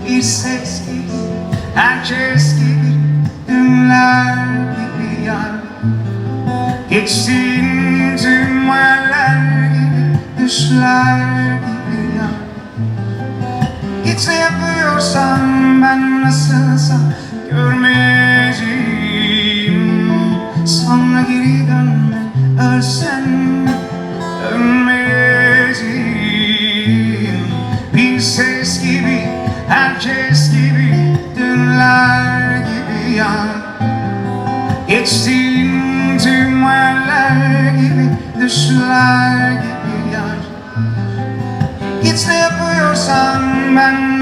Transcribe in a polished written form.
Bir ses gibi, herkes gibi, dünler gibi yar. Geçtiğin tüm hayaller gibi, düşler gibi yar. Git ne yapıyorsan ben nasılsa görmeyeceğim. Sonra geri dönme, ölsen dönmeyeceğim. Bir ses gibi, herkes gibi, dünler gibi yar. Geçtiğim tüm hayaller gibi, düşler gibi yar. Git ne yapıyorsan ben